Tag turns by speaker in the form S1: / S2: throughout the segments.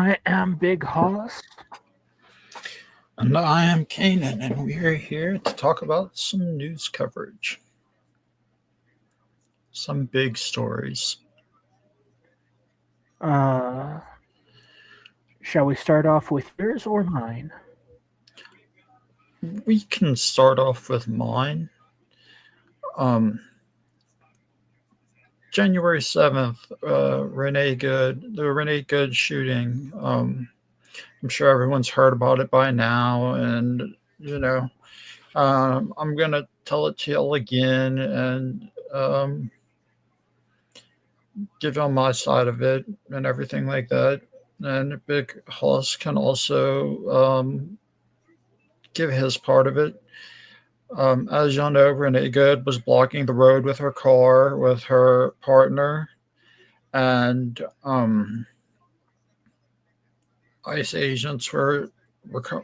S1: I am Big Hoss.
S2: And I am Kanan, and we are here to talk about some news coverage. Some big stories.
S1: Uh, shall we start off with yours or mine?
S2: We can start off with mine. Um, January 7th, the Renee Good shooting. I'm sure everyone's heard about it by now, and you know, I'm gonna tell it to you again and give on my side of it and everything like that. And Big Hoss can also give his part of it. As y'all know, Renee Good was blocking the road with her car with her partner, and ICE agents were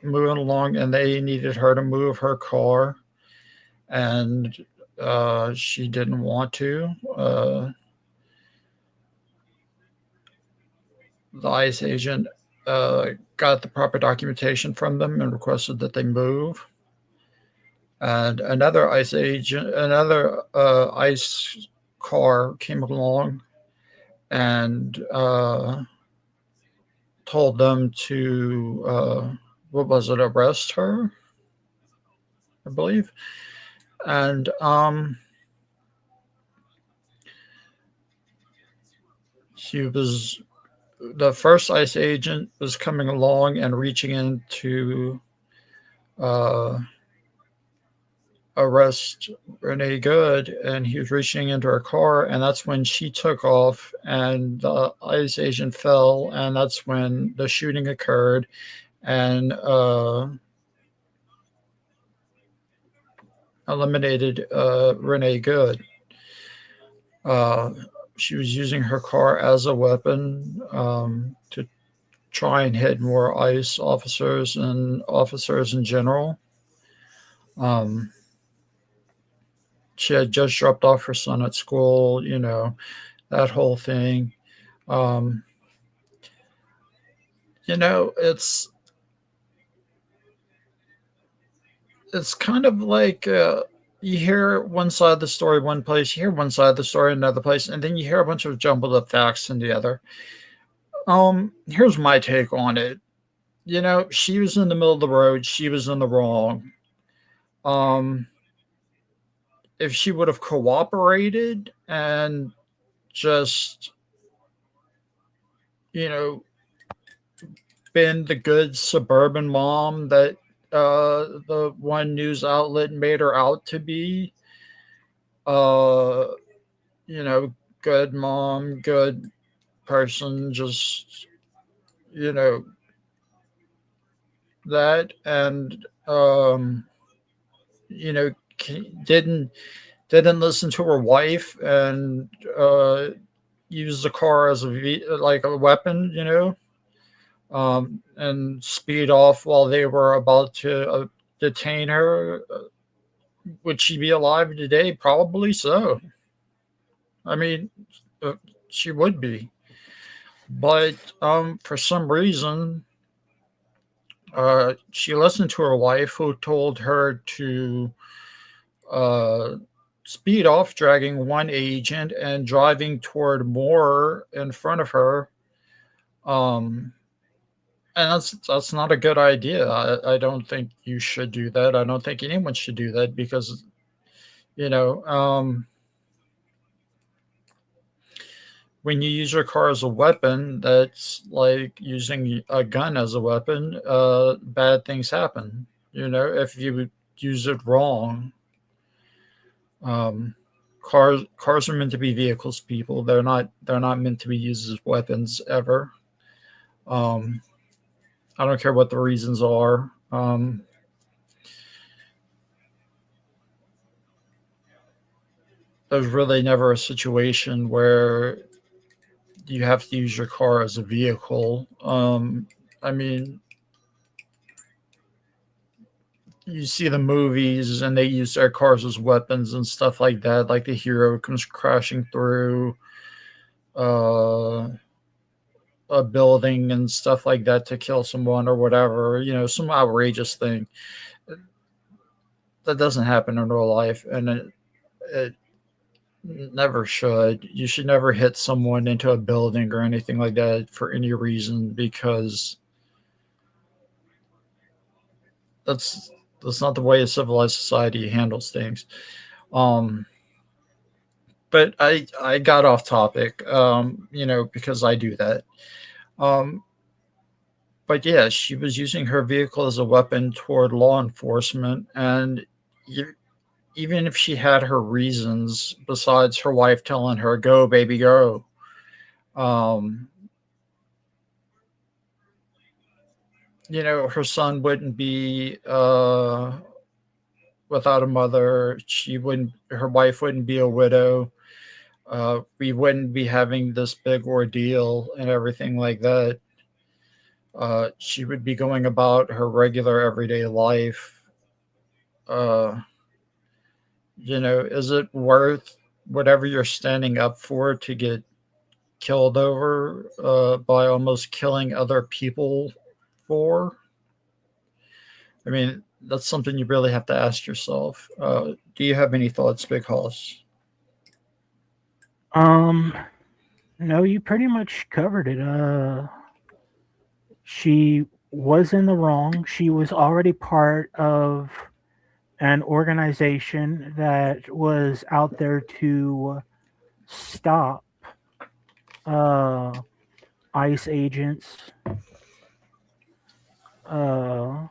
S2: moving along, and they needed her to move her car, and she didn't want to. The ICE agent got the proper documentation from them and requested that they move. And another ICE car came along and told them to what was it, arrest her, I believe. And he was the first ICE agent was coming along and reaching in to uh, arrest Renee Good, and he was reaching into her car, and that's when she took off, and the ICE agent fell, and that's when the shooting occurred, and eliminated Renee Good. Uh, she was using her car as a weapon to try and hit more ICE officers and officers in general. Um, she had just dropped off her son at school, that whole thing. Um, it's kind of like you hear one side of the story one place, you hear one side of the story another place, and then you hear a bunch of jumbled up facts in the other. Here's my take on it. She was in the middle of the road. She was in the wrong. Um, if she would have cooperated and just, you know, been the good suburban mom that the one news outlet made her out to be, uh, you know, good mom, good person, just, you know, that, and, you know, didn't didn't listen to her wife and use the car as like a weapon, and speed off while they were about to detain her. Would she be alive today? Probably so. I mean, uh, she would be. But for some reason, she listened to her wife, who told her to uh, speed off, dragging one agent and driving toward more in front of her. Um, and that's not a good idea. I don't think you should do that. I don't think anyone should do that because you know um, when you use your car as a weapon, that's like using a gun as a weapon. Bad things happen. If you use it wrong. Um, cars are meant to be vehicles, people. They're not meant to be used as weapons ever. Um, I don't care what the reasons are. There's really never a situation where you have to use your car as a vehicle. I mean, you see the movies and they use their cars as weapons and stuff like that. Like the hero comes crashing through. Uh, a building and stuff like that to kill someone or whatever, some outrageous thing. That doesn't happen in real life, and it never should. You should never hit someone into a building or anything like that for any reason, because that's that's not the way a civilized society handles things. Um, but I got off topic, because I do that. Um, but yeah, she was using her vehicle as a weapon toward law enforcement, and even if she had her reasons besides her wife telling her "Go, baby, go," um, her son wouldn't be without a mother. Her wife wouldn't be a widow. We wouldn't be having this big ordeal and everything like that. She would be going about her regular everyday life. Uh, is it worth whatever you're standing up for to get killed over by almost killing other people for? I mean, that's something you really have to ask yourself. Do you have any thoughts, Big Hoss?
S1: Um, no, you pretty much covered it. She was in the wrong. She was already part of an organization that was out there to stop uh, ICE agents. Uh,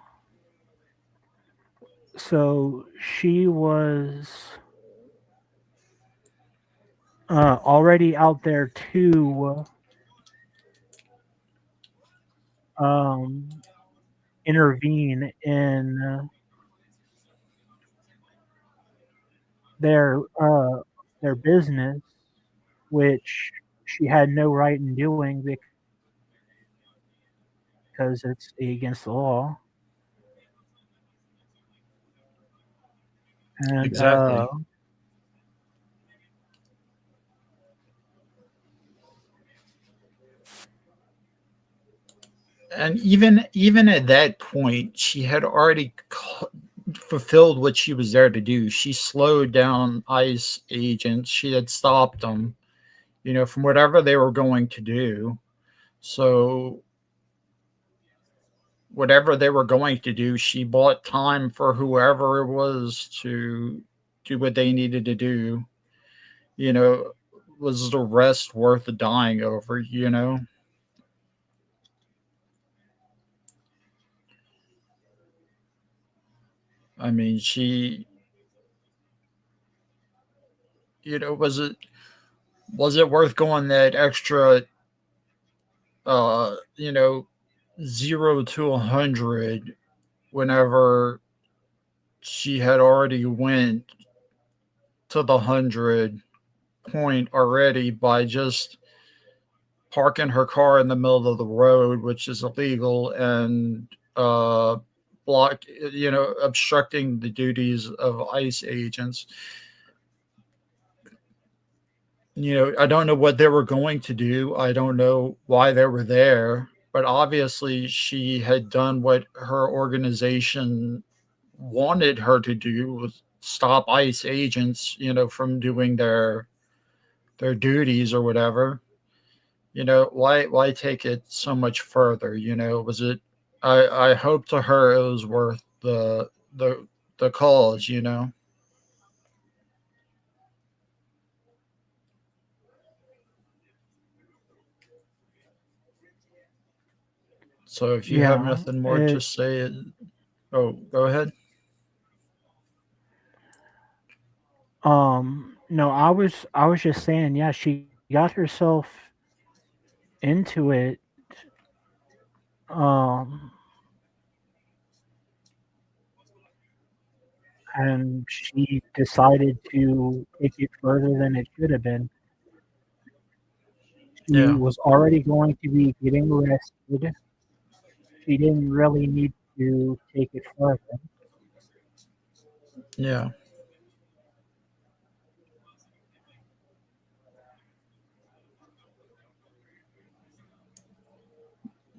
S1: so she was already out there to um, intervene in their uh, their business, which she had no right in doing because it's against the law. And
S2: Exactly. And even at that point, she had already fulfilled what she was there to do. She slowed down ICE agents. She had stopped them, from whatever they were going to do. So whatever they were going to do, she bought time for whoever it was to do what they needed to do. You know, was the rest worth dying over? I mean, was it worth going that extra, uh, you know, 0 to 100 whenever she had already went to the 100 point already by just parking her car in the middle of the road, which is illegal, and obstructing the duties of ICE agents. I don't know what they were going to do. I don't know why they were there, but obviously she had done what her organization wanted her to do, was stop ICE agents, from doing their duties or whatever. Why take it so much further? Was it? I hope to her it was worth the cause. So if you have
S1: yeah,
S2: nothing more to say, oh, go ahead.
S1: no, I was just saying, yeah, she got herself into it. Um, and she decided to take it further than it should have been. She
S2: Yeah,
S1: was already going to be getting arrested. She didn't really need to take it further.
S2: yeah.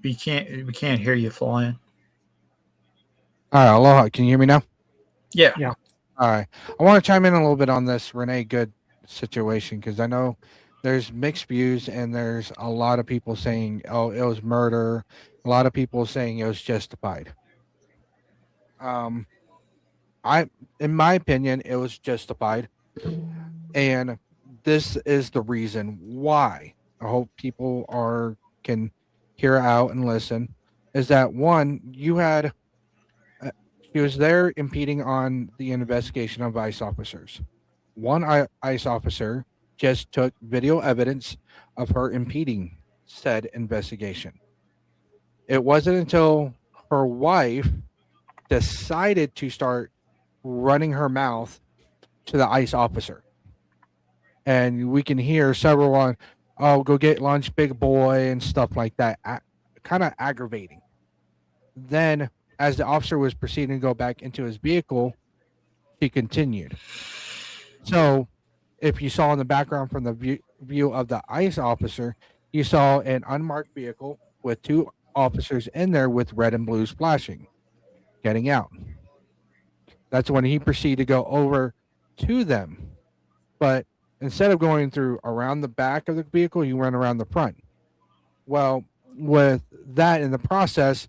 S2: we can't hear you flying.
S3: All right, aloha. Can you hear me now?
S2: Yeah.
S1: Yeah.
S3: All right. I want to chime in a little bit on this Renee Good situation because I know there's mixed views and there's a lot of people saying, "Oh, it was murder." A lot of people saying it was justified. Um, I, in my opinion, it was justified, and this is the reason why. I hope people are can hear out and listen. Is that one? You had she was there impeding on the investigation of ICE officers. One ICE officer just took video evidence of her impeding said investigation. It wasn't until her wife decided to start running her mouth to the ICE officer. And we can hear several on, oh, go get lunch, big boy, and stuff like that, kind of aggravating. Then, as the officer was proceeding to go back into his vehicle, he continued. So, if you saw in the background from the view of the ICE officer, you saw an unmarked vehicle with two officers in there with red and blues flashing, getting out. That's when he proceeded to go over to them. But instead of going through around the back of the vehicle, he went around the front. Well, with that in the process,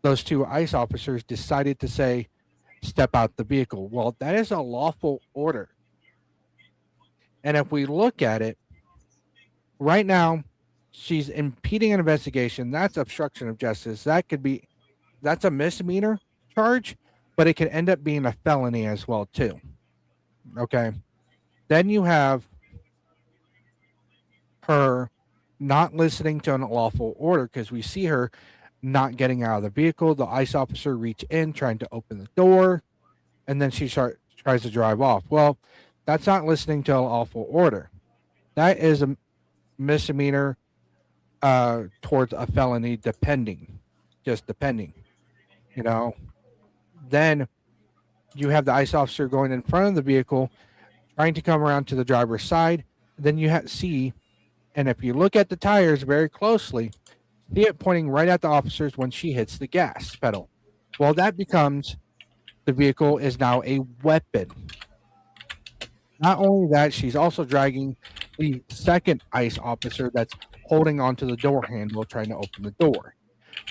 S3: those two ICE officers decided to say, step out the vehicle. Well, that is a lawful order. And if we look at it, right now, she's impeding an investigation. That's obstruction of justice. That's a misdemeanor charge, but it can end up being a felony as well, too. Okay. Then you have her not listening to an lawful order because we see her not getting out of the vehicle. The ICE officer reach in, trying to open the door, and then she tries to drive off. Well, that's not listening to a lawful order. That is a misdemeanor towards a felony, depending. You know. Then you have the ICE officer going in front of the vehicle, trying to come around to the driver's side. Then you see, and if you look at the tires very closely, see it pointing right at the officers when she hits the gas pedal. Well, that becomes the vehicle is now a weapon. Not only that, she's also dragging the second ICE officer that's holding onto the door handle, trying to open the door.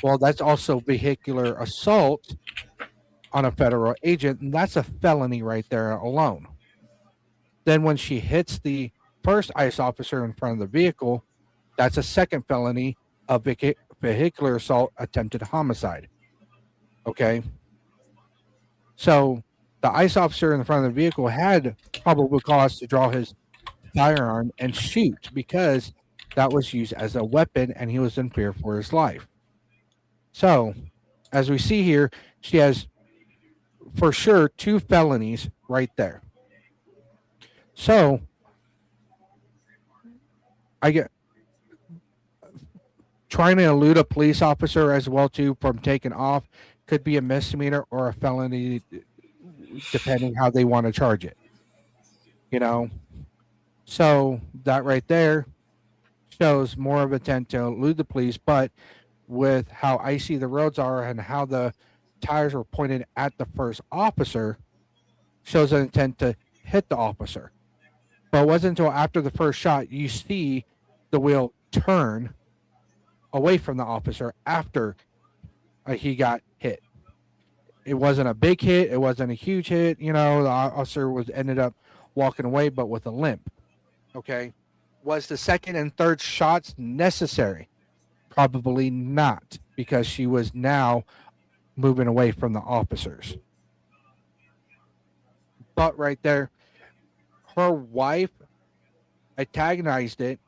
S3: Well, that's also vehicular assault on a federal agent, and that's a felony right there alone. Then when she hits the first ICE officer in front of the vehicle, that's a second felony of vehicular assault, attempted homicide. Okay. So the ICE officer in the front of the vehicle had probable cause to draw his firearm and shoot because that was used as a weapon and he was in fear for his life. So, as we see here, she has for sure two felonies right there. So, I get trying to elude a police officer as well too from taking off could be a misdemeanor or a felony, depending how they want to charge it. You know, so that right there shows more of intent to elude the police, but with how icy the roads are and how the tires were pointed at the first officer, shows an intent to hit the officer. But it wasn't until after the first shot you see the wheel turn away from the officer after he got hit. It wasn't a big hit. It wasn't a huge hit. You know, the officer ended up walking away, but with a limp. Okay. Was the second and third shots necessary? Probably not, because she was now moving away from the officers. But right there, her wife antagonized it,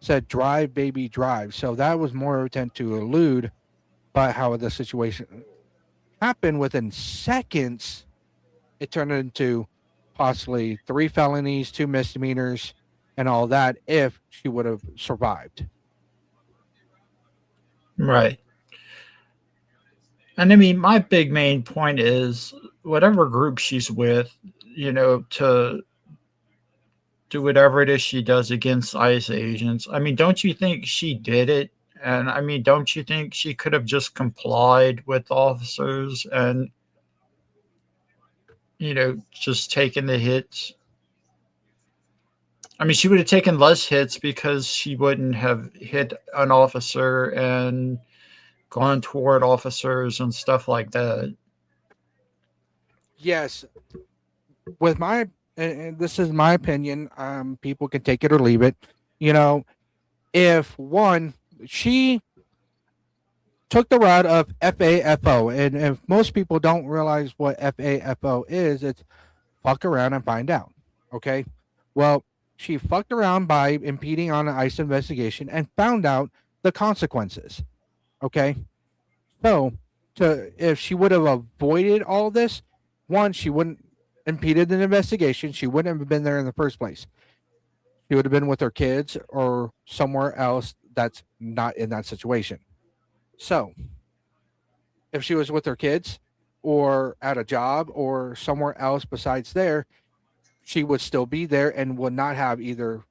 S3: said, drive, baby, drive. So that was more intent to elude, but how the situation happened within seconds, it turned into possibly 3 felonies, 2 misdemeanors, and all that if she would have survived.
S2: Right. And I mean, my big main point is whatever group she's with, to do whatever it is she does against ICE agents. I mean, don't you think she did it And I mean, don't you think she could have just complied with officers and, just taken the hits? I mean, she would have taken less hits because she wouldn't have hit an officer and gone toward officers and stuff like that.
S3: Yes, with my and this is my opinion. People can take it or leave it. You know, if one she took the route of FAFO, and if most people don't realize what FAFO is, it's fuck around and find out. Okay, well, she fucked around by impeding on an ICE investigation and found out the consequences. Okay, so to if she would have avoided all this, one, she wouldn't impeded an investigation. She wouldn't have been there in the first place. She would have been with her kids or somewhere else that's not in that situation. So if she was with her kids or at a job or somewhere else besides there, she would still be there and would not have either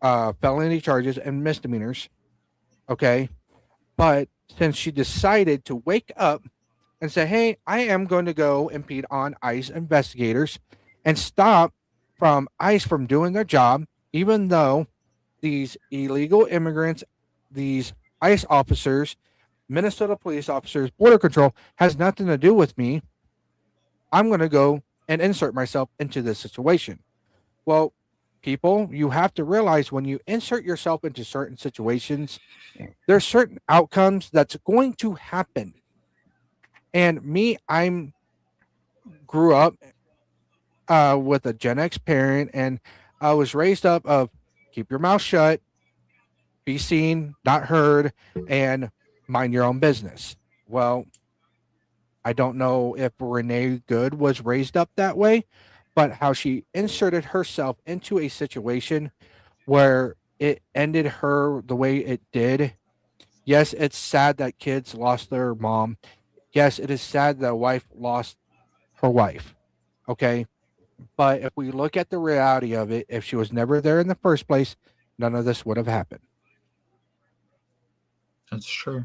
S3: felony charges and misdemeanors. Okay. But since she decided to wake up and say, hey, I am going to go impede on ICE investigators and stop from ICE from doing their job, even though these illegal immigrants, these ICE officers, Minnesota police officers, border control has nothing to do with me. I'm going to go and insert myself into this situation. Well, people, you have to realize when you insert yourself into certain situations, there's certain outcomes that's going to happen. And me, I'm grew up with a Gen X parent, and I was raised up of keep your mouth shut, be seen, not heard, and mind your own business. Well, I don't know if Renee Good was raised up that way, but how she inserted herself into a situation where it ended her the way it did. Yes, it's sad that kids lost their mom. Yes, it is sad that a wife lost her wife. Okay. But if we look at the reality of it, if she was never there in the first place, none of this would have happened.
S2: That's true.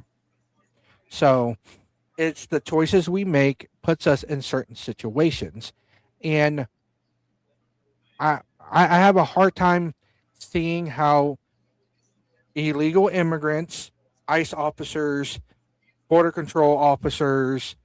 S3: So it's the choices we make puts us in certain situations. And I have a hard time seeing how illegal immigrants, ICE officers, border control officers,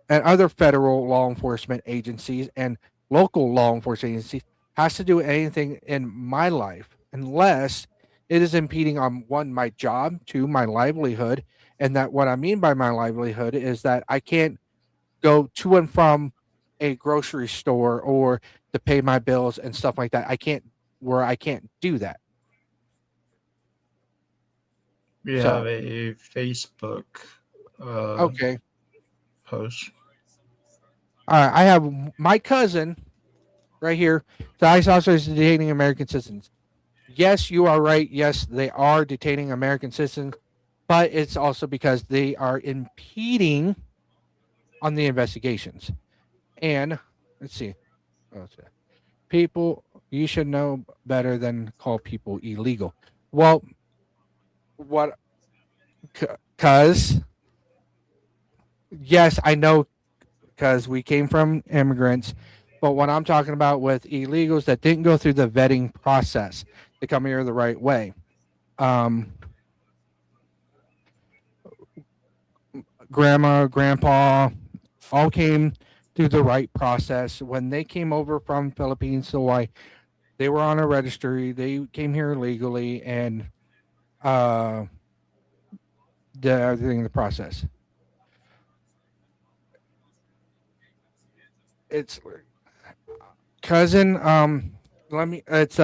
S3: and other federal law enforcement agencies and local law enforcement agencies has to do anything in my life unless it is impeding on one, my job, two, my livelihood. And that what I mean by my livelihood is that I can't go to and from a grocery store or to pay my bills and stuff like that. I can't do that.
S2: We have
S3: So
S2: a Facebook uh,
S3: okay.
S2: post.
S3: All right. I have my cousin right here. The ICE officers detaining American citizens. Yes, you are right. Yes, they are detaining American citizens, but it's also because they are impeding on the investigations. And let's see. People, you should know better than call people illegal. Well, what? Because yes, I know because we came from immigrants. But what I'm talking about with illegals that didn't go through the vetting process to come here the right way. Um, Grandma, grandpa, all came through the right process. When they came over from Philippines to Hawaii, they were on a registry. They came here legally and uh, did everything in the process. It's cousin. Let me. It's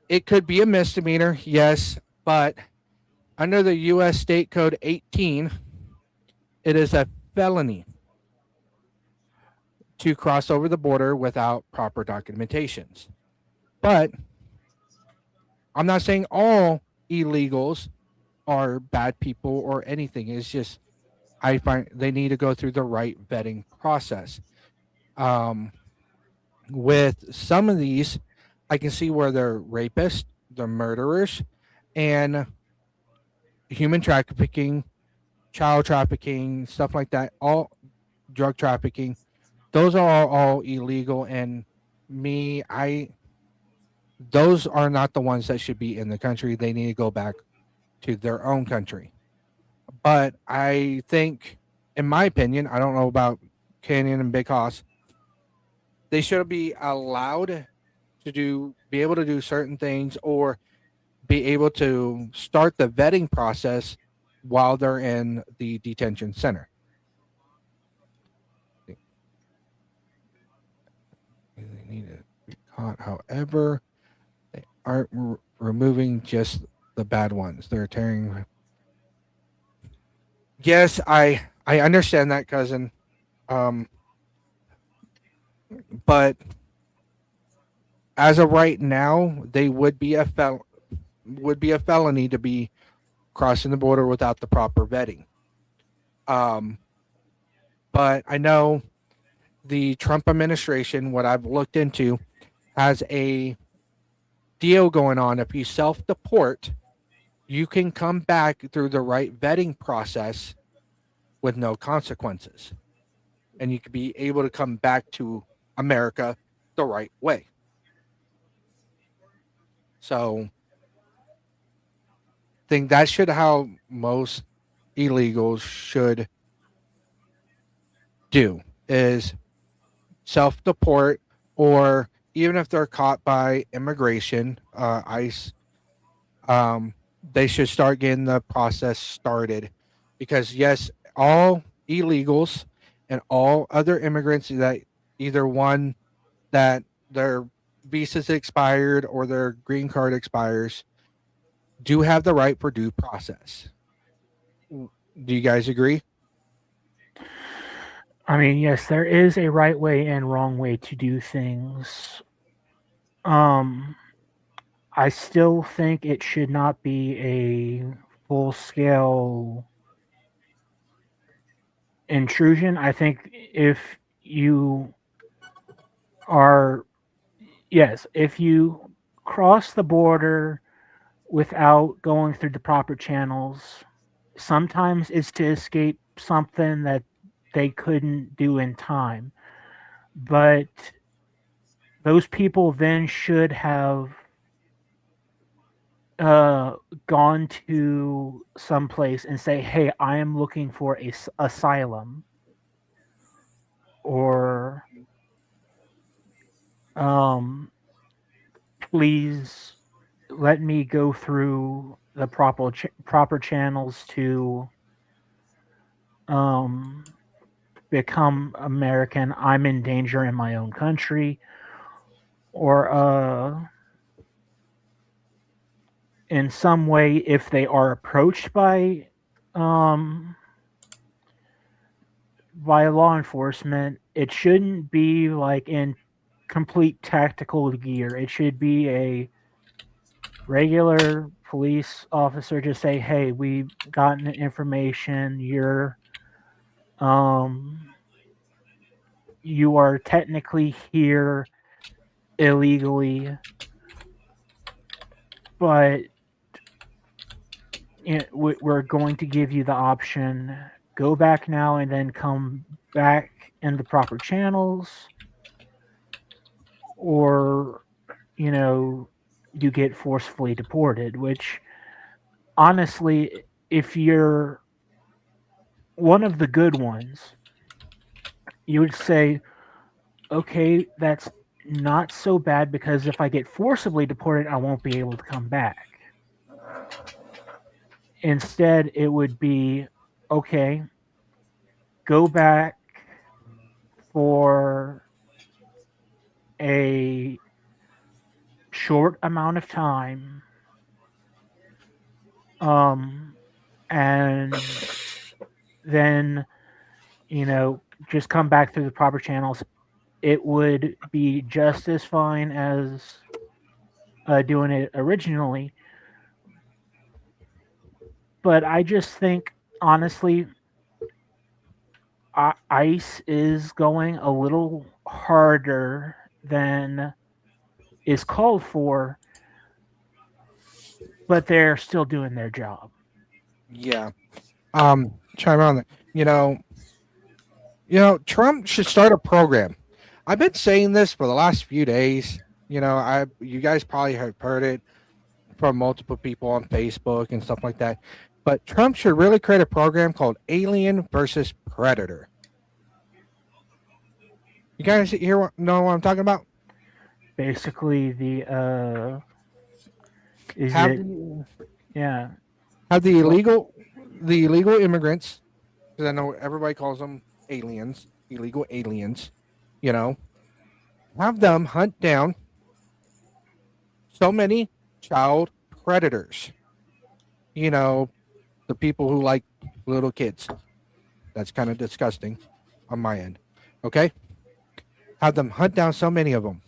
S3: It could be a misdemeanor, yes, but under the U.S. State Code 18, it is a felony to cross over the border without proper documentations. But I'm not saying all illegals are bad people or anything. It's just I find they need to go through the right vetting process. Um, with some of these, I can see where they're rapists, the murderers, and human trafficking, child trafficking, stuff like that, all drug trafficking, those are all illegal. And me, I those are not the ones that should be in the country. They need to go back to their own country. But I think, in my opinion, I don't know about Canyon and Big Hoss, they should be allowed to be able to do certain things, or be able to start the vetting process while they're in the detention center. They need to be caught. However, they aren't removing just the bad ones. They're tearing. Yes, I understand that, cousin. Um, but as of right now, they would be a felony to be crossing the border without the proper vetting. Um, but I know the Trump administration, what I've looked into, has a deal going on. If you self deport, you can come back through the right vetting process with no consequences. And you could be able to come back to America the right way. So I think that should how most illegals should do, is self deport, or even if they're caught by immigration, ICE, they should start getting the process started. Because yes, all illegals and all other immigrants that either one that their visas expired or their green card expires do have the right for due process. Do you guys agree?
S1: I mean, yes, there is a right way and wrong way to do things. Um, I still think it should not be a full scale intrusion. I think if you are, yes, if you cross the border without going through the proper channels, sometimes it's to escape something that they couldn't do in time. But those people then should have gone to some place and say, "Hey, I am looking for a asylum," or "Please let me go through the proper channels to um, become American. I'm in danger in my own country," or in some way, if they are approached um, by law enforcement, it shouldn't be like in complete tactical gear. It should be a regular police officer just say, "Hey, we've gotten information. Um, you are technically here illegally, but we're going to give you the option. Go back now and then come back in the proper channels, or you get forcefully deported." Which, honestly, if you're one of the good ones, you would say, "Okay, that's not so bad, because if I get forcibly deported, I won't be able to come back." Instead, it would be, "Okay, go back for a short amount of time, and then just come back through the proper channels." It would be just as fine as doing it originally. But I just think, honestly, ICE is going a little harder than is called for, but they're still doing their job.
S3: Yeah. Chime on that. Trump should start a program. I've been saying this for the last few days. You guys probably have heard it from multiple people on Facebook and stuff like that. But Trump should really create a program called Alien versus Predator. You guys know what I'm talking about?
S1: Basically, is
S3: Have
S1: it yeah
S3: have
S1: well,
S3: the illegal immigrants, because I know everybody calls them aliens, illegal aliens. You know, have them hunt down so many child predators. You know, the people who like little kids. That's kind of disgusting on my end. Okay, have them hunt down so many of them,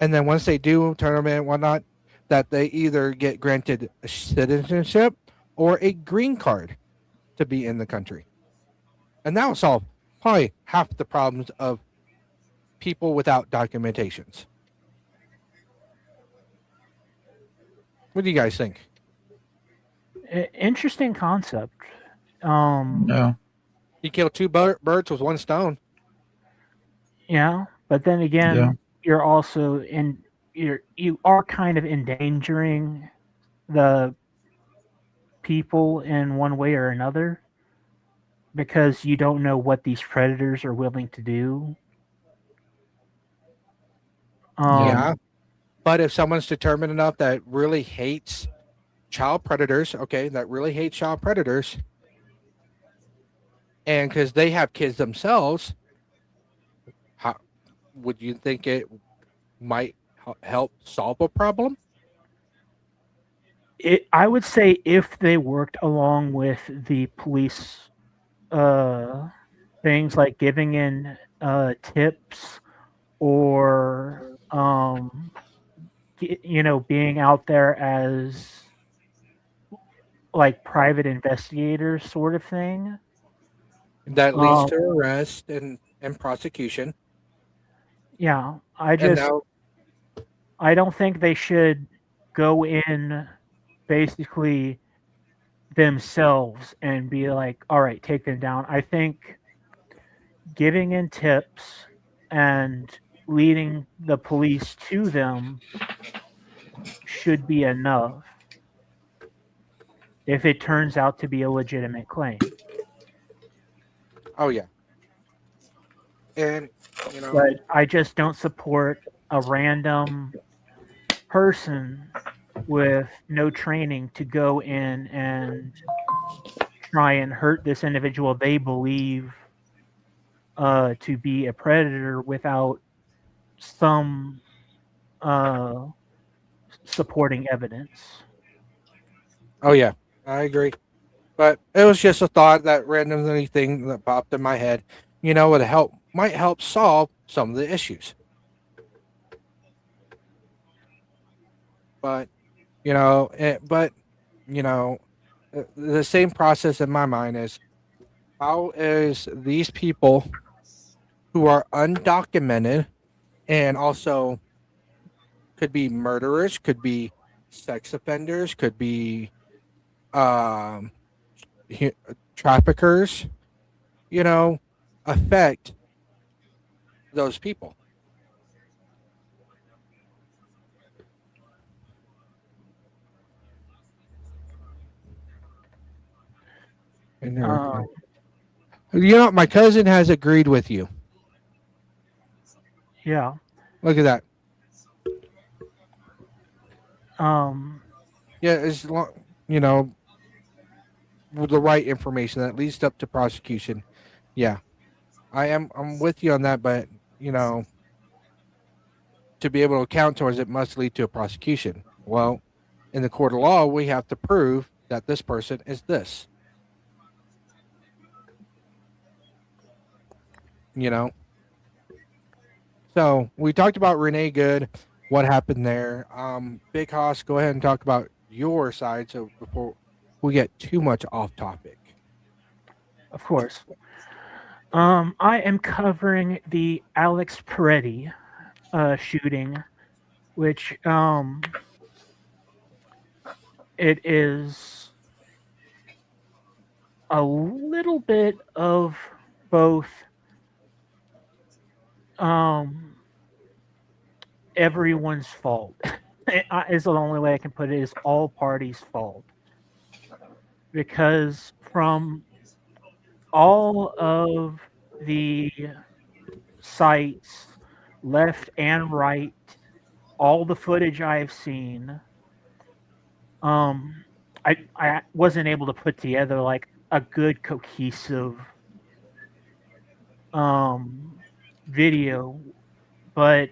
S3: and then once they do tournament and whatnot, that they either get granted a citizenship or a green card to be in the country, and that will solve probably half the problems of people without documentations. What do you guys think?
S1: interesting concept. Um,
S2: Yeah.
S3: You kill two birds with one stone.
S1: yeah, but then
S2: Yeah.
S1: again, you're also you are kind of endangering the people in one way or another because you don't know what these predators are willing to do.
S2: Yeah.
S3: Yeah, but if someone's determined enough that really hates child predators, okay, that really hates child predators, and because they have kids themselves, how would you think it might help solve a problem?
S1: I would say if they worked along with the police uh, things like giving in tips or being out there as like private investigators sort of thing.
S3: That leads
S1: um,
S3: to arrest and prosecution.
S1: yeah,
S3: And now,
S1: I don't think they should go in basically themselves and be like, all right, take them down. I think giving in tips and leading the police to them should be enough if it turns out to be a legitimate claim.
S3: oh yeah, and you know,
S1: But I just don't support a random person with no training to go in and try and hurt this individual they believe to be a predator without some uh, supporting evidence.
S3: oh yeah, I agree. But it was just a thought, that randomly thing that popped in my head. Would help might help solve some of the issues. But but you know, the same process in my mind is, how is these people who are undocumented and also could be murderers, could be sex offenders, could be um, hu- traffickers, you know, affect those people? And
S1: Um,
S3: my cousin has agreed with you.
S1: yeah.
S3: Look at that.
S1: Um,
S3: Yeah, as long, with the right information that leads up to prosecution. Yeah, I'm with you on that, but you know, to be able to count towards it must lead to a prosecution. Well, in the court of law, we have to prove that this person is this. You know, so we talked about Renee Good, what happened there. Big Hoss, go ahead and talk about your side, so before we get too much off topic.
S1: of course. I am covering the Alex Peretti shooting, which it is a little bit of both um everyone's fault. Is the only way I can put it, is all parties' fault. Because from all of the sites, left and right, all the footage I've seen, um, I wasn't able to put together like a good cohesive um video, but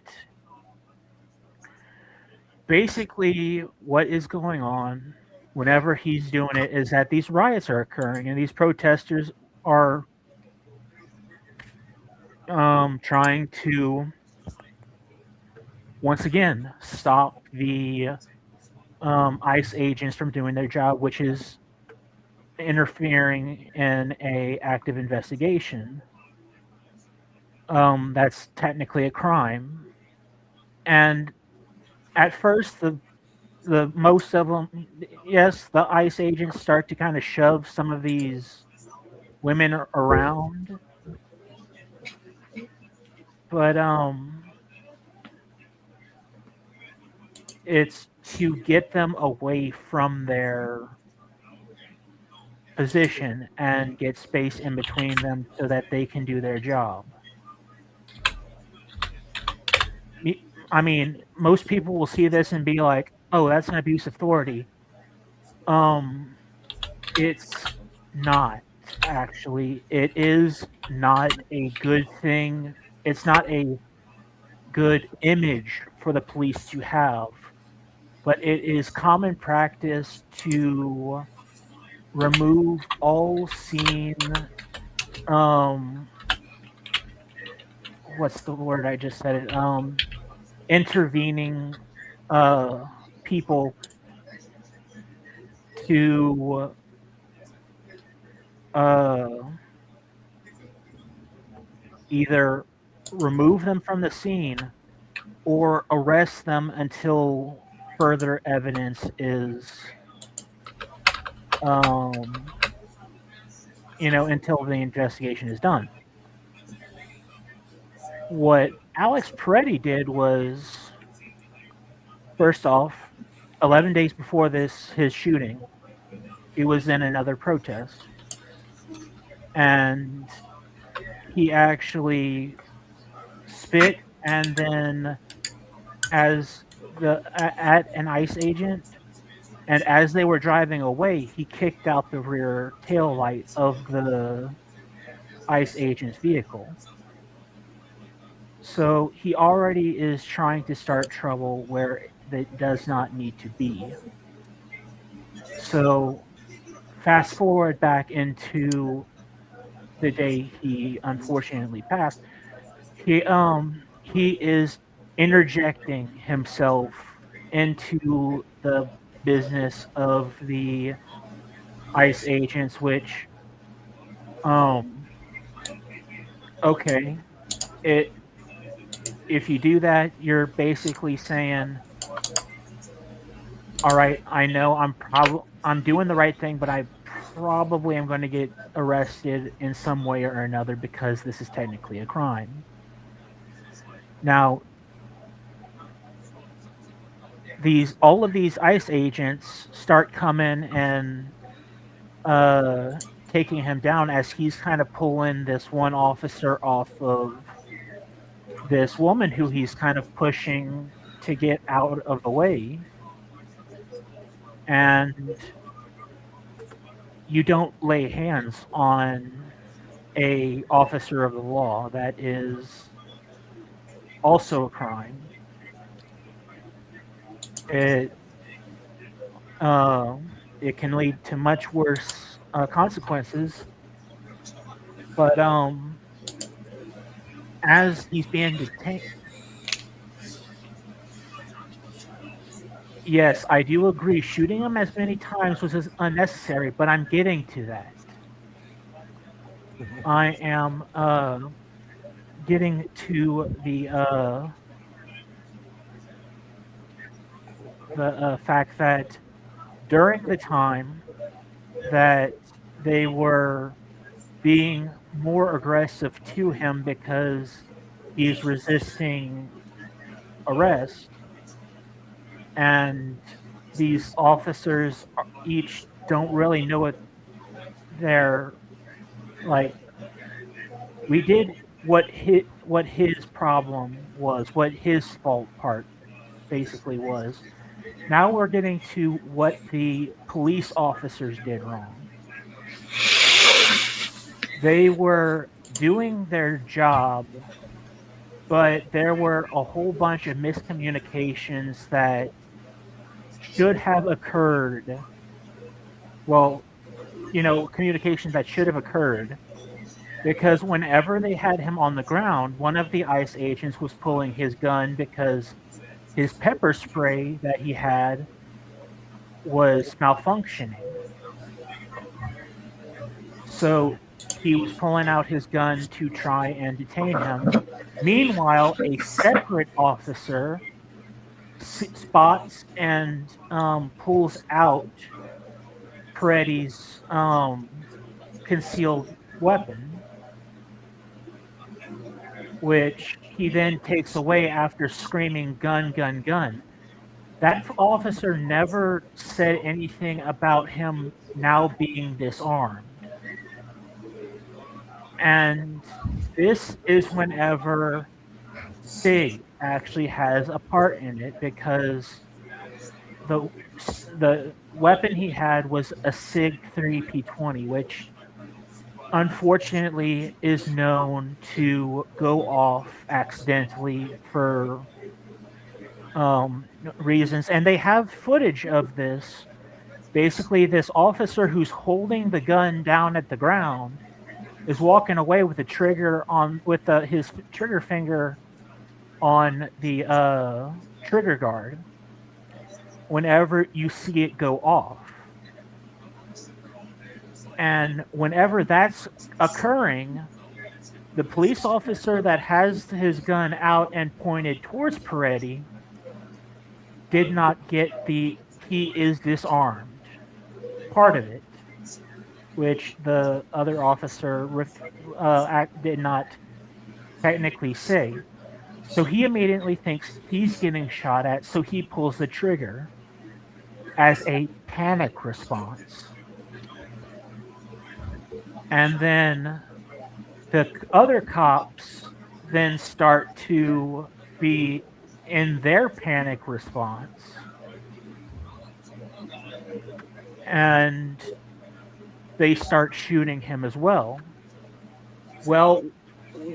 S1: basically what is going on whenever he's doing it is that these riots are occurring and these protesters are trying to once again stop the ICE agents from doing their job, which is interfering in a active investigation. That's technically a crime, and at first the most of them, yes, the ICE agents start to kind of shove some of these women around, but it's to get them away from their position and get space in between them so that they can do their job. I mean, most people will see this and be like, "Oh, that's an abuse of authority." Um, it's not actually. It is not a good thing. It's not a good image for the police to have, but it is common practice to remove all seen what's the word I just said it intervening uh people to uh either remove them from the scene or arrest them until further evidence is um until the investigation is done. What Alex Peretti did was, first off, 11 days before his shooting, he was in another protest, and he actually spit and then as at an ICE agent, and as they were driving away, he kicked out the rear tail light of the ICE agent's vehicle. So he already is trying to start trouble where that does not need to be. So fast forward back into the day he unfortunately passed. He is interjecting himself into the business of the ICE agents, which um okay, it if you do that, you're basically saying, all right, I know I'm doing the right thing, but I probably am going to get arrested in some way or another because this is technically a crime. Now, all of these ICE agents start coming and taking him down as he's kind of pulling this one officer off of this woman who he's kind of pushing to get out of the way. And you don't lay hands on a officer of the law. That is also a crime. It uh, it can lead to much worse consequences. But as he's being detained, yes, I do agree. Shooting him as many times was unnecessary, but I'm getting to that. I am getting to the fact that during the time that they were being more aggressive to him because he's resisting arrest, and these officers each don't really know what they're like. We did what his problem was, what his fault part basically was. Now we're getting to what the police officers did wrong. They were doing their job, but there were a whole bunch of miscommunications that should have occurred. Well, communications that should have occurred, because whenever they had him on the ground, one of the ICE agents was pulling his gun because his pepper spray that he had was malfunctioning. So he was pulling out his gun to try and detain him. Meanwhile, a separate officer spots and pulls out Peretti's concealed weapon, which he then takes away after screaming, "Gun, gun, gun." That officer never said anything about him now being disarmed. And this is whenever Sig actually has a part in it, because the weapon he had was a Sig 3P20, which unfortunately is known to go off accidentally for reasons. And they have footage of this. Basically, this officer who's holding the gun down at the ground is walking away with the trigger on his trigger finger on the trigger guard whenever you see it go off. And whenever that's occurring, the police officer that has his gun out and pointed towards Peretti did not get the "he is disarmed" part of it, which the other officer did not technically say. So he immediately thinks he's getting shot at, so he pulls the trigger as a panic response. And then the other cops then start to be in their panic response. And they start shooting him as well. Well,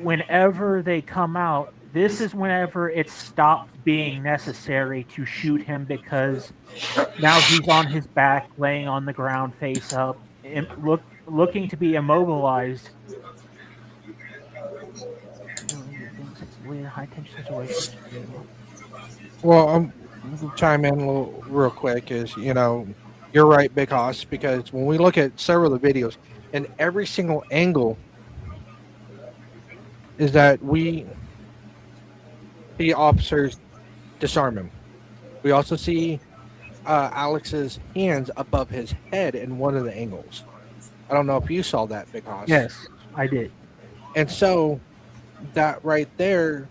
S1: whenever they come out, this is whenever it stops being necessary to shoot him, because now he's on his back, laying on the ground, face up, and looking to be immobilized. High tension situations.
S3: Well, chime in a little real quick. Is you're right, Big Hoss, because when we look at several of the videos, and every single angle is that we see officers disarm him. We also see Alex's hands above his head in one of the angles. I don't know if you saw that, Big Hoss.
S1: Yes, I did.
S3: And so that right there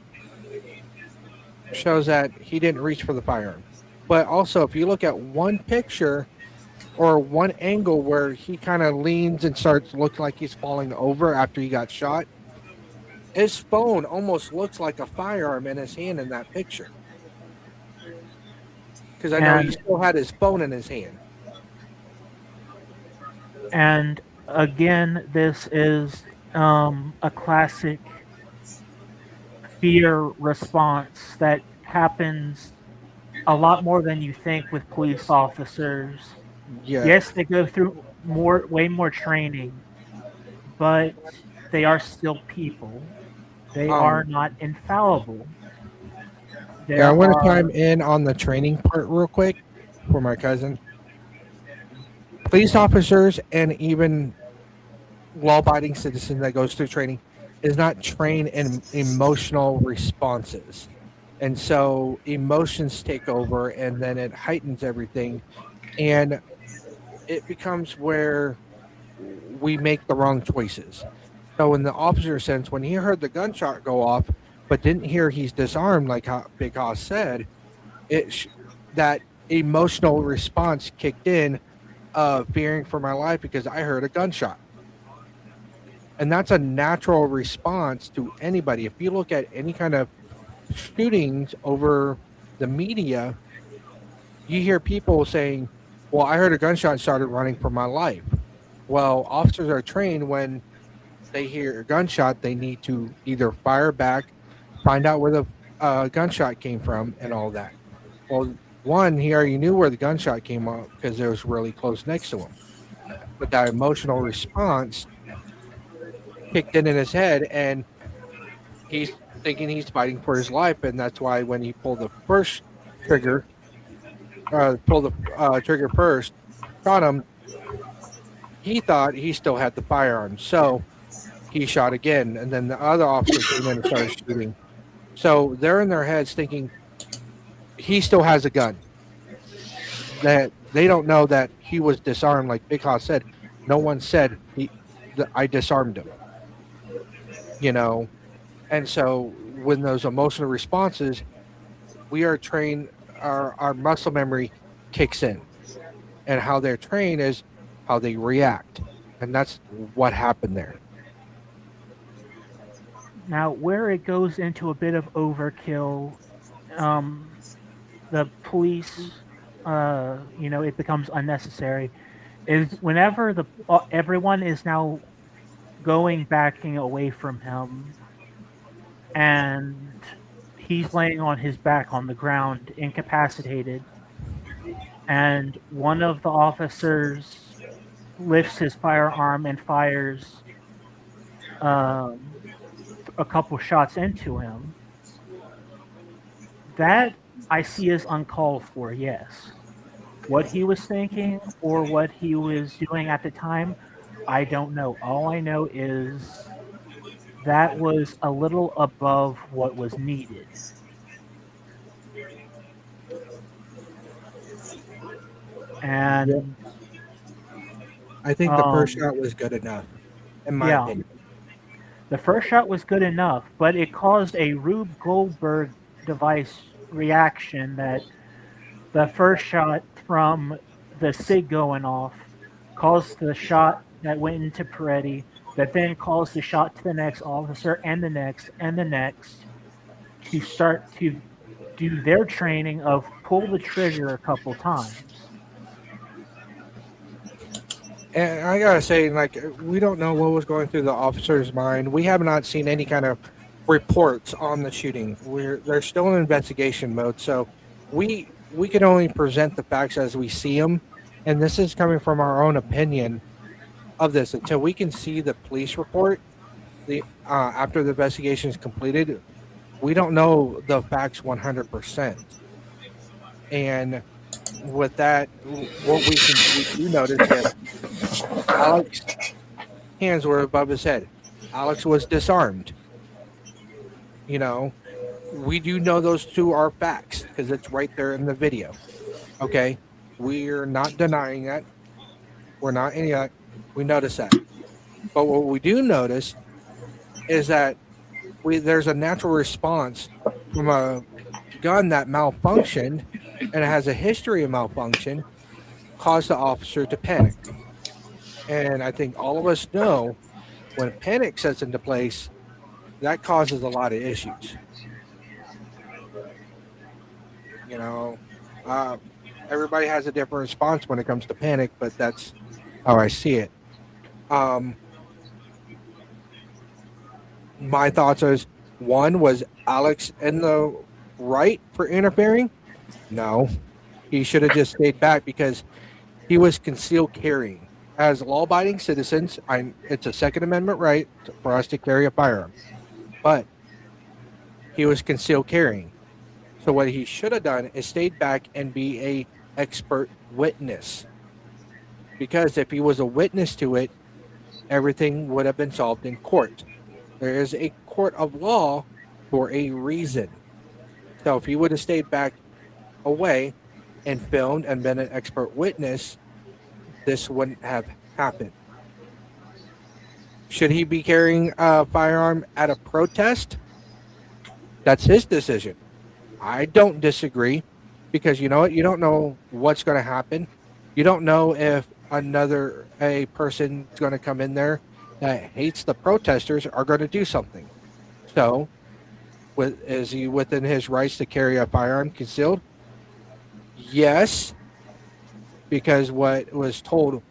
S3: shows that he didn't reach for the firearm. But also, if you look at one picture or one angle where he kind of leans and starts looking like he's falling over after he got shot, his phone almost looks like a firearm in his hand in that picture. Because I know he still had his phone in his hand.
S1: And again, this is a classic fear response that happens a lot more than you think with police officers.
S3: Yeah.
S1: Yes, they go through way more training, but they are still people. They are not infallible.
S3: I want to chime in on the training part real quick for my cousin. Police officers and even law-abiding citizen that goes through training is not trained in emotional responses. And so emotions take over, and then it heightens everything. And it becomes where we make the wrong choices. So in the officer sense, when he heard the gunshot go off, but didn't hear he's disarmed, like how Big Hoss said, it that emotional response kicked in of fearing for my life because I heard a gunshot. And that's a natural response to anybody. If you look at any kind of shootings over the media, you hear people saying, well, I heard a gunshot and started running for my life. Well, officers are trained when they hear a gunshot, they need to either fire back, find out where the gunshot came from, and all that. Well, one, he already knew where the gunshot came up because it was really close next to him. But that emotional response kicked in his head, and he's thinking he's fighting for his life, and that's why when he pulled the first trigger, pulled the trigger first, shot him, he thought he still had the firearm, so he shot again, and then the other officer came in and started shooting. So they're in their heads thinking he still has a gun. That they don't know that he was disarmed, like Big Hoss said. No one said that I disarmed him. You know, and so when those emotional responses, we are trained, our muscle memory kicks in, and how they're trained is how they react, and that's what happened there.
S1: Now, where it goes into a bit of overkill, um, the police, it becomes unnecessary. Is whenever the everyone is now backing away from him, and he's laying on his back on the ground, incapacitated, and one of the officers lifts his firearm and fires um, a couple shots into him. That I see as uncalled for, yes. What he was thinking or what he was doing at the time, I don't know. All I know is that was a little above what was needed.
S3: Yeah,
S1: And
S3: I think the first
S1: um,
S3: shot was good enough, in my
S1: yeah,
S3: opinion.
S1: the first shot was good enough, but it caused a Rube Goldberg device reaction that the first shot from the SIG going off caused the shot that went into Peretti, that then caused the shot to the next officer and the next to start to do their training of pull the trigger a couple times.
S3: And I gotta say, like, we don't know what was going through the officer's mind. We have not seen any kind of reports on the shooting. They're still in investigation mode, so we can only present the facts as we see them, and this is coming from our own opinion of this. Until we can see the police report, the after the investigation is completed, we don't know the facts 100%. And with that, what we do notice that Alex hands were above his head. Alex was disarmed. You know, we do know those two are facts because it's right there in the video. Okay. We're not denying that. We're not any of that. We notice that. But what we do notice is that there's a natural response from a gun that malfunctioned and it has a history of malfunction caused the officer to panic. And I think all of us know when panic sets into place, that causes a lot of issues. You know, uh, everybody has a different response when it comes to panic, but that's how I see it. Um, my thoughts is one was Alex in the right for interfering. No, he should have just stayed back because he was concealed carrying. As law-abiding citizens, it's a Second Amendment right for us to carry a firearm, but he was concealed carrying. So what he should have done is stayed back and be a expert witness. Because if he was a witness to it, everything would have been solved in court. There is a court of law for a reason. So if he would have stayed back away and filmed and been an expert witness, this wouldn't have happened. Should he be carrying a firearm at a protest? That's his decision. I don't disagree because you know what? You don't know what's going to happen. You don't know if a person is going to come in there that hates the protesters are going to do something. So, is he within his rights to carry a firearm concealed? Yes, because what was told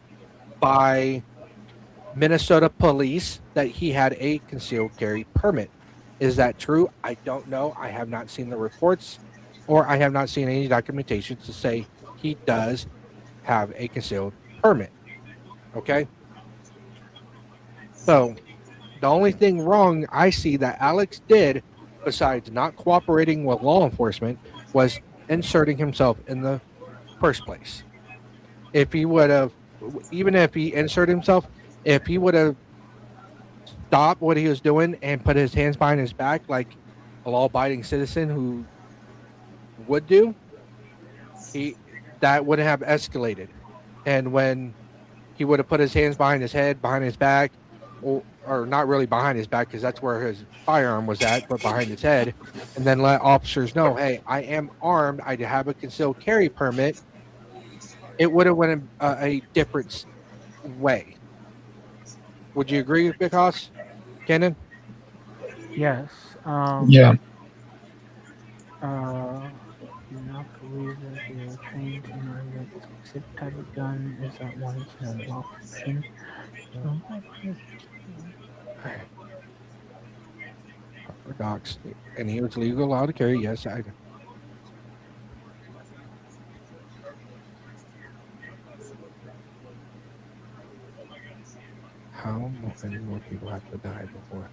S3: by Minnesota police that he had a concealed carry permit. Is that true? I don't know. I have not seen the reports or I have not seen any documentation to say he does have a concealed permit. Okay. So the only thing wrong I see that Alex did, besides not cooperating with law enforcement, was inserting himself in the first place. If he would have, even if he inserted himself, if he would have stopped what he was doing and put his hands behind his back like a law-abiding citizen who would do, he that would have escalated. And when he would have put his hands behind his head, behind his back, or not really behind his back because that's where his firearm was at, but behind his head, and then let officers know, hey, I am armed. I have a concealed carry permit. It would have went a different way. Would you agree, because Kenan?
S1: Yes.
S2: Yeah.
S1: Do not believe that they are trained to know that the specific type of gun is at once a malfunction.
S3: Orthodox, and he was legal allowed to carry. Yes, I. How many more people have to die before?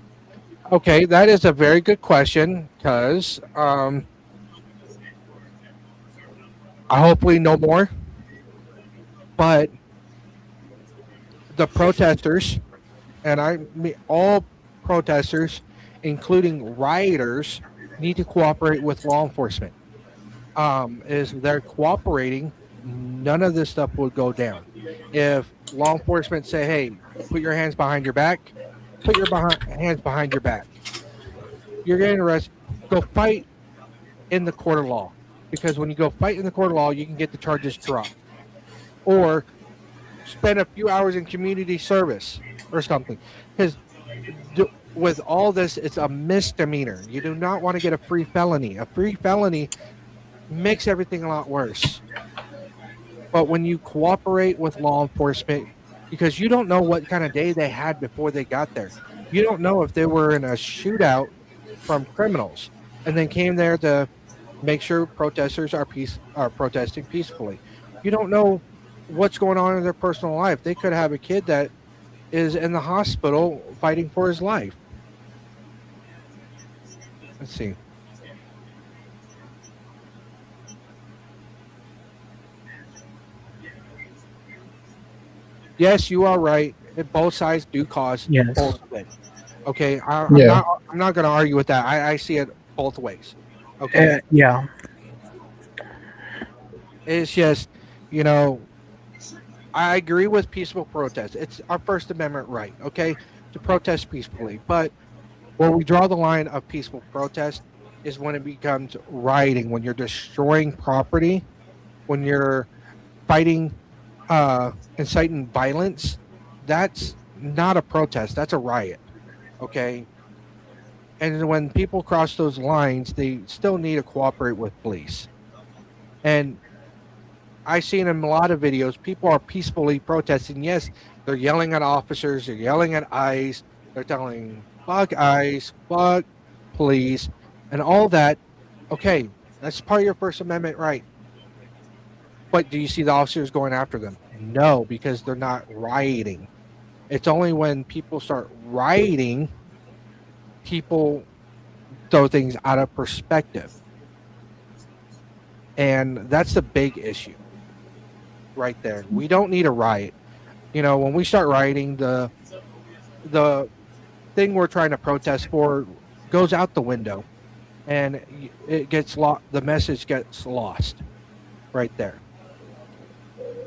S3: Okay, that is a very good question because hopefully no more. But the protesters, and I mean all protesters, including rioters, need to cooperate with law enforcement. Is they're cooperating, none of this stuff would go down. If law enforcement say, "Hey, put your hands behind your back," put your hands behind your back. You're getting arrested. Go fight in the court of law, because when you go fight in the court of law, you can get the charges dropped, or spend a few hours in community service or something. Because with all this, it's a misdemeanor. You do not want to get a free felony. A free felony makes everything a lot worse. But when you cooperate with law enforcement, because you don't know what kind of day they had before they got there, you don't know if they were in a shootout from criminals and then came there to make sure protesters are protesting peacefully. You don't know what's going on in their personal life. They could have a kid that is in the hospital fighting for his life. Let's see. Yes, you are right. Both sides do cause
S1: Yes.
S3: bullshit. Okay,
S2: Yeah.
S3: I'm not going to argue with that. I see it both ways. Okay,
S1: Yeah.
S3: it's just, you know, I agree with peaceful protest. It's our First Amendment right, okay, to protest peacefully. But where we draw the line of peaceful protest is when it becomes rioting, when you're destroying property, when you're fighting, inciting violence. That's not a protest. That's a riot. Okay. And when people cross those lines, they still need to cooperate with police. And I've seen in a lot of videos, people are peacefully protesting. Yes, they're yelling at officers, they're yelling at ICE, they're telling fuck ICE, fuck police, and all that. Okay, that's part of your First Amendment right. But do you see the officers going after them? No, because they're not rioting. It's only when people start rioting, people throw things out of perspective. And that's the big issue right there. We don't need a riot. You know, when we start rioting, the thing we're trying to protest for goes out the window, and it gets lost. The message gets lost right there.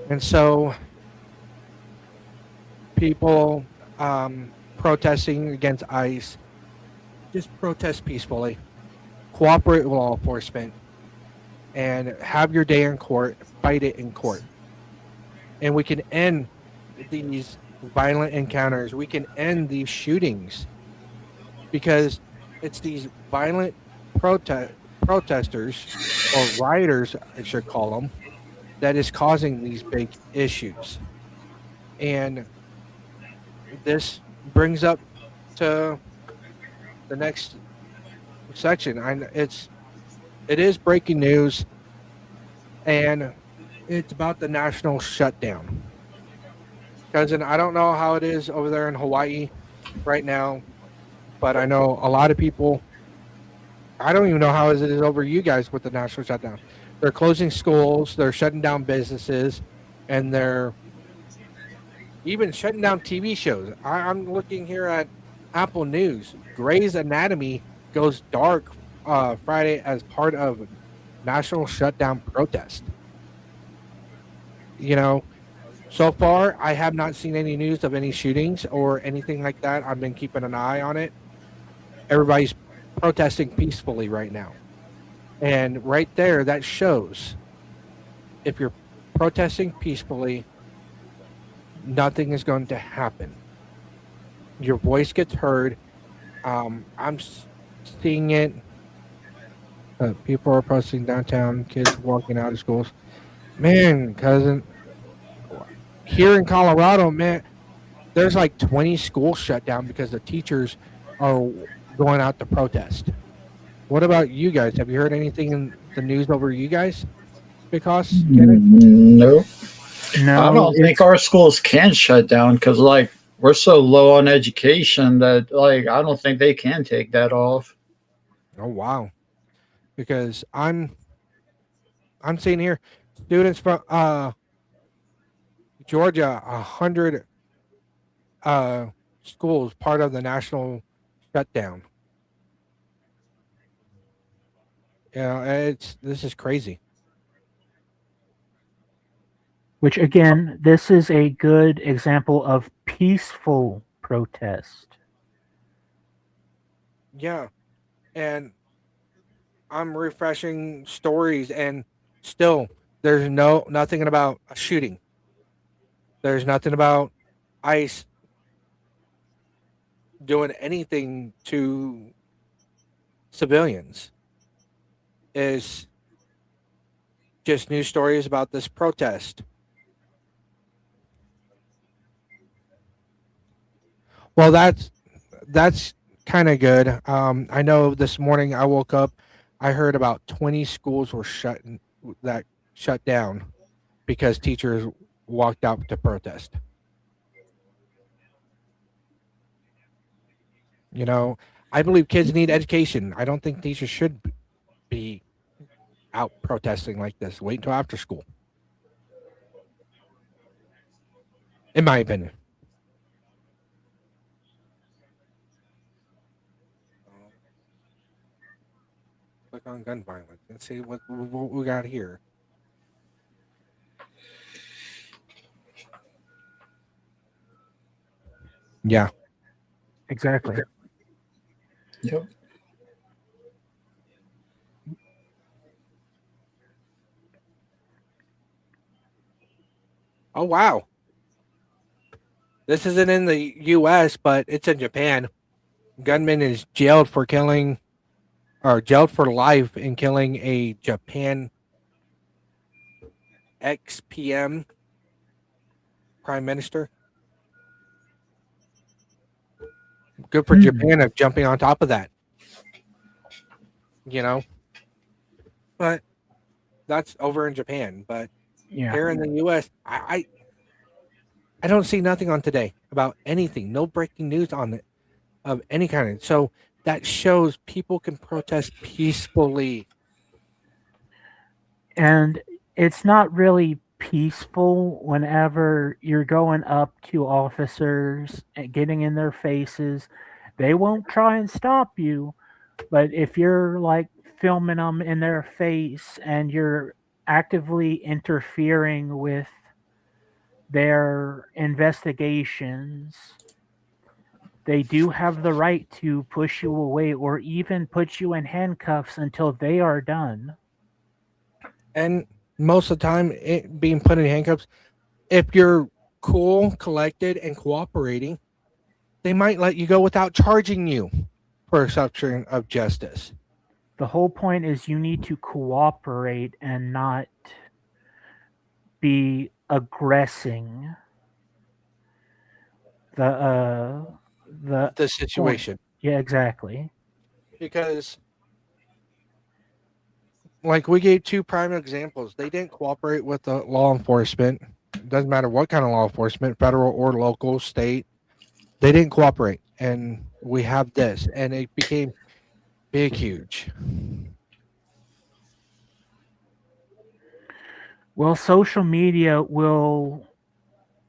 S3: And so people protesting against ICE, just protest peacefully, cooperate with law enforcement, and have your day in court, fight it in court. And we can end these violent encounters. We can end these shootings because it's these violent protesters or rioters, I should call them, that is causing these big issues. And this brings up to the next section. It is breaking news, and it's about the national shutdown. Cousin, I don't know how it is over there in Hawaii right now, but I know a lot of people. I don't even know how it is over you guys with the national shutdown. They're closing schools, they're shutting down businesses, and they're even shutting down TV shows. I'm looking here at Apple News. Grey's Anatomy goes dark Friday as part of national shutdown protest. You know, so far I have not seen any news of any shootings or anything like that. I've been keeping an eye on it. Everybody's protesting peacefully right now. And right there, that shows if you're protesting peacefully, nothing is going to happen. Your voice gets heard. I'm seeing it. People are protesting downtown, kids walking out of schools. Man, cousin, here in Colorado, man, there's like 20 schools shut down because the teachers are going out to protest. What about you guys? Have you heard anything in the news over you guys? Because Kenneth?
S2: No, I
S1: No,
S2: don't think our schools can shut down because like we're so low on education that like I don't think they can take that off.
S3: Oh wow! Because I'm seeing here students from Georgia, 100 uh schools part of the national shutdown. You know, it's this is crazy.
S1: which again, this is a good example of peaceful protest.
S3: Yeah, and I'm refreshing stories, and still there's nothing about a shooting. There's nothing about ICE doing anything to civilians. Is just news stories about this protest. Well, that's kind of good. I know this morning I woke up, I heard about 20 schools were that shut down because teachers walked out to protest. You know, I believe kids need education. I don't think teachers should be out protesting like this. Wait until after school, in my opinion. Click on gun violence and see what we got here. Yeah.
S1: Exactly.
S2: Yep.
S3: Oh wow. This isn't in the U.S., but it's in Japan. Gunman is jailed for killing, or jailed for life in killing a Japan ex-PM prime minister. Good for Japan of jumping on top of that, you know. But that's over in Japan. But
S1: Yeah.
S3: here in the U.S., I don't see nothing on today about anything. No breaking news on it of any kind. So that shows people can protest peacefully.
S1: And it's not really peaceful whenever you're going up to officers and getting in their faces. They won't try and stop you, but if you're like filming them in their face and you're actively interfering with their investigations, they do have the right to push you away or even put you in handcuffs until they are done.
S3: And most of the time, it being put in handcuffs, if you're cool, collected, and cooperating, they might let you go without charging you for obstruction of justice.
S1: The whole point is you need to cooperate and not be aggressing the
S3: The
S1: point.
S3: situation,
S1: Yeah, exactly.
S3: because like we gave two prime examples, they didn't cooperate with the law enforcement. Doesn't matter what kind of law enforcement, federal or local, state, they didn't cooperate, and we have this, and it became big, huge.
S1: Well, social media will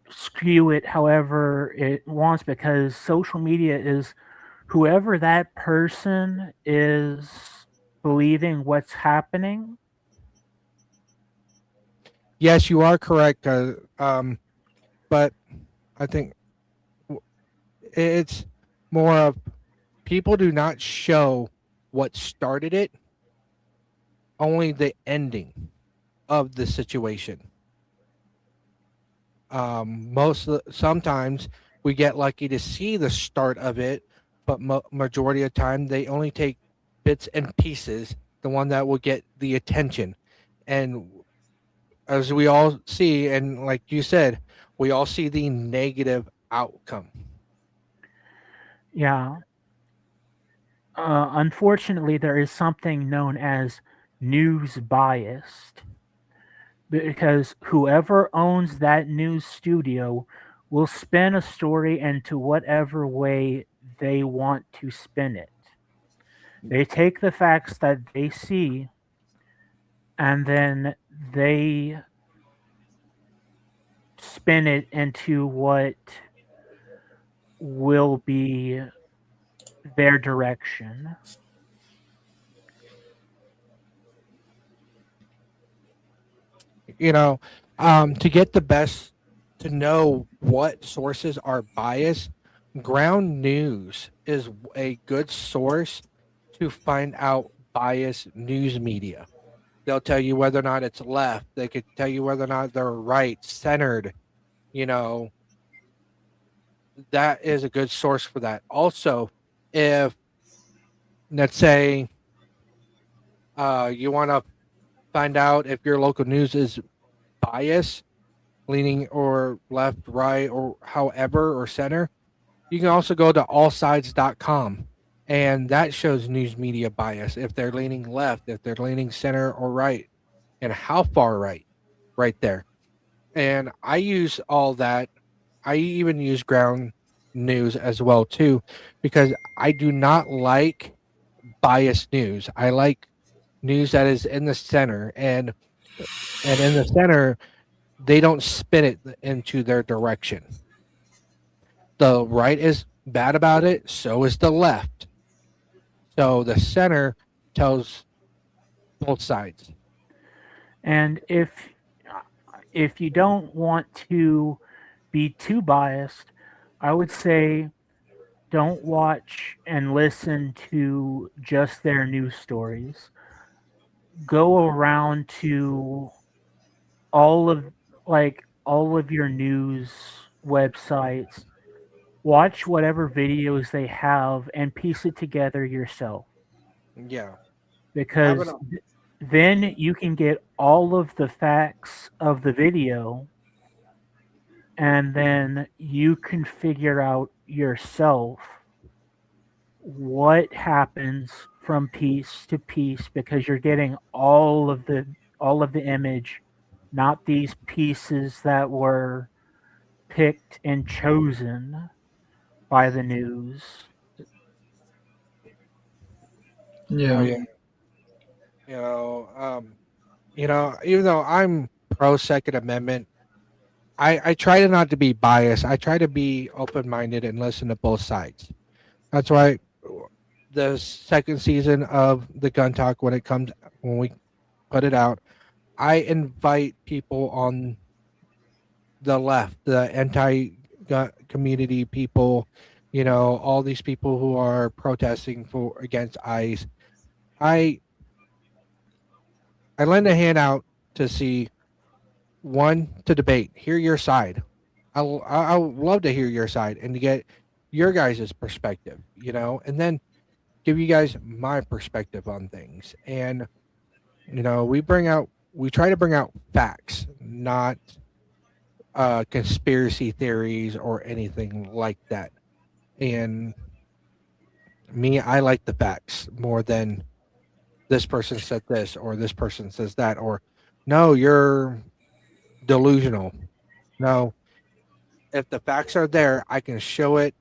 S1: skew it however it wants because social media is whoever that person is believing what's happening.
S3: Yes, you are correct. But I think it's more of people do not show what started it, only the ending of the situation. Sometimes we get lucky to see the start of it, but majority of the time they only take bits and pieces, the one that will get the attention. And as we all see, and like you said, we all see the negative outcome.
S1: Yeah. Unfortunately, there is something known as news biased because whoever owns that news studio will spin a story into whatever way they want to spin it. They take the facts that they see and then they spin it into what will be their direction.
S3: You know, to get the best, to know what sources are biased, ground news is a good source to find out biased news media. They'll tell you whether or not it's left. They could tell you whether or not they're right, centered. You know, that is a good source for that. Also, if let's say you want to find out if your local news is biased, leaning or left, right, or however, or center, you can also go to allsides.com, and that shows news media bias, if they're leaning left, if they're leaning center or right, and how far right there. And I use all that. I even use ground news as well too, because I do not like biased news. I like news that is in the center, and in the center they don't spin it into their direction. The right is bad about it, so is the left. So the center tells both sides.
S1: And if you don't want to be too biased, I would say don't watch and listen to just their news stories. Go around to all of all of your news websites. Watch whatever videos they have and piece it together yourself
S3: Yeah. Have an
S1: because then you can get all of the facts of the video and then you can figure out yourself what happens from piece to piece because you're getting all of the image, not these pieces that were picked and chosen by the news.
S3: oh
S2: Yeah.
S3: yeah. You even though I'm pro Second Amendment, I try to not to be biased. I try to be open minded and listen to both sides. That's why the second season of the Gun Talk, when we put it out, I invite people on the left, the anti community people, all these people who are protesting for against ICE. I I lend a hand out to see one to debate, hear your side. I would love to hear your side and to get your guys' perspective, and then give you guys my perspective on things. And we try to bring out facts, not conspiracy theories or anything like that. And me, I like the facts more than this person said this or this person says that, or no, you're delusional. No, if the facts are there, I can show it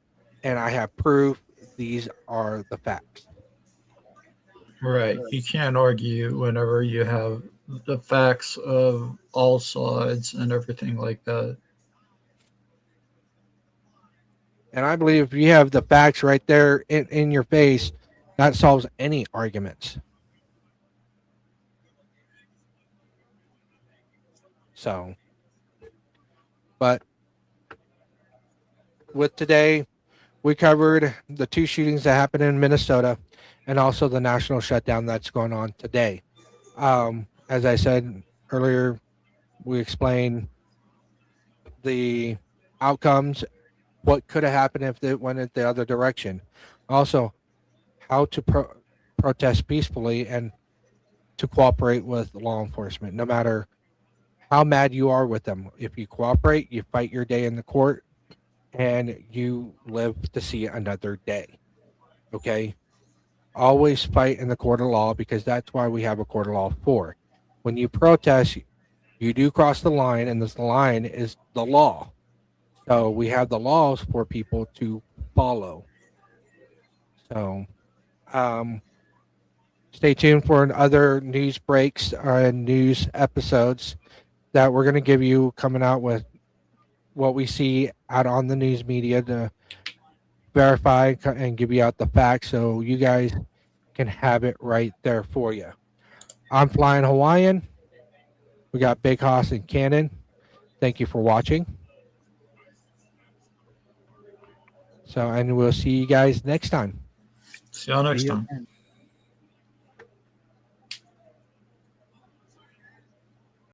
S3: and I have proof these are the facts.
S2: Right. You can't argue whenever you have the facts of all sides and everything like that.
S3: And I believe if you have the facts right there in your face, that solves any arguments. So, but with today, we covered the two shootings that happened in Minnesota and also the national shutdown that's going on today. As I said earlier, we explained the outcomes, what could have happened if it went in the other direction. Also, how to protest peacefully and to cooperate with law enforcement, no matter how mad you are with them. If you cooperate, you fight your day in the court and you live to see another day. Okay? Always fight in the court of law because that's why we have a court of law for. When you protest, you do cross the line, and this line is the law. So we have the laws for people to follow. So um, stay tuned for other news breaks and news episodes that we're going to give you coming out with what we see out on the news media to verify and give you out the facts so you guys can have it right there for you. I'm Flying Hawaiian. We got Big Hoss and Cannon. Thank you for watching. So, and we'll see you guys next time.
S2: See y'all next
S1: See you
S2: time.
S1: again.